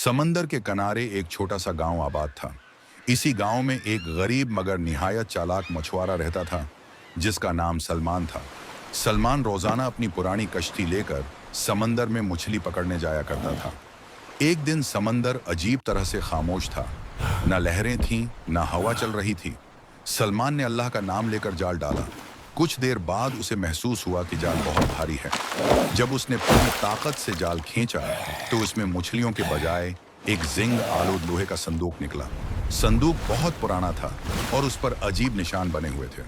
समंदर के किनारे एक छोटा सा गांव आबाद था। इसी गांव में एक गरीब मगर निहायत चालाक मछुआरा रहता था जिसका नाम सलमान था। सलमान रोजाना अपनी पुरानी कश्ती लेकर समंदर में मछली पकड़ने जाया करता था। एक दिन समंदर अजीब तरह से खामोश था। न लहरें थीं, न हवा चल रही थी। सलमान ने अल्लाह का नाम लेकर जाल डाला। कुछ देर बाद उसे महसूस हुआ कि जाल बहुत भारी है। जब उसने पूरी ताकत से जाल खींचा तो उसमें मछलियों के बजाय एक जिंग आलूद लोहे का संदूक निकला। संदूक बहुत पुराना था और उस पर अजीब निशान बने हुए थे।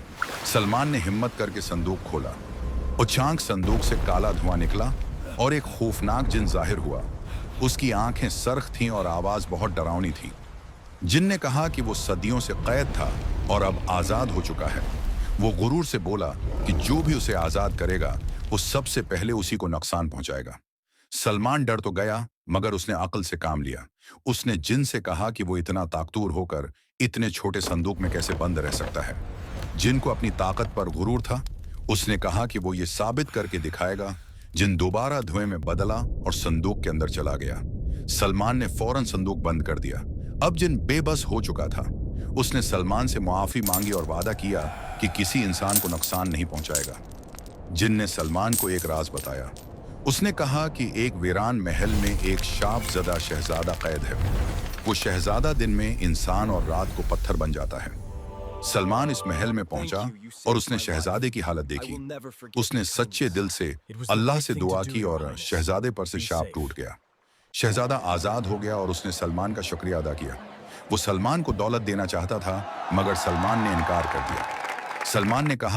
सलमान ने हिम्मत करके संदूक खोला। अचानक संदूक से काला धुआं निकला और एक खौफनाक जिन जाहिर हुआ। उसकी आंखें सरख थीं और आवाज बहुत डरावनी थी। जिन ने कहा कि वो सदियों से कैद था और अब आजाद हो चुका है। वो गुरूर से बोला कि जो भी उसे आजाद करेगा वो सबसे पहले उसी को नुकसान पहुंचाएगा। सलमान डर तो गया मगर उसने अक्ल से काम लिया। उसने जिन से कहा कि वो इतना ताकतवर होकर इतने छोटे संदूक में कैसे बंद रह सकता है। जिन को अपनी ताकत पर गुरूर था। उसने कहा कि वो ये साबित करके दिखाएगा। जिन दोबारा धुएं में बदला और संदूक के अंदर चला गया। सलमान ने फौरन संदूक बंद कर दिया। अब जिन बेबस हो चुका था। उसने सलमान से मुआफी मांगी और वादा किया कि किसी इंसान को नुकसान नहीं पहुंचाएगा। जिन ने सलमान को एक राज बताया। उसने कहा कि एक वीरान महल में एक शापज़दा शहजादा कैद है। वो शहजादा दिन में इंसान और रात को पत्थर बन जाता है। सलमान इस महल में पहुंचा और उसने शहजादे की हालत देखी। उसने सच्चे दिल से अल्लाह से दुआ की और शहजादे पर से शाप टूट गया। शहजादा आजाद हो गया और उसने सलमान का शुक्रिया अदा किया। वो सलमान को दौलत देना चाहता था मगर सलमान ने इनकार कर दिया। सलमान ने कहा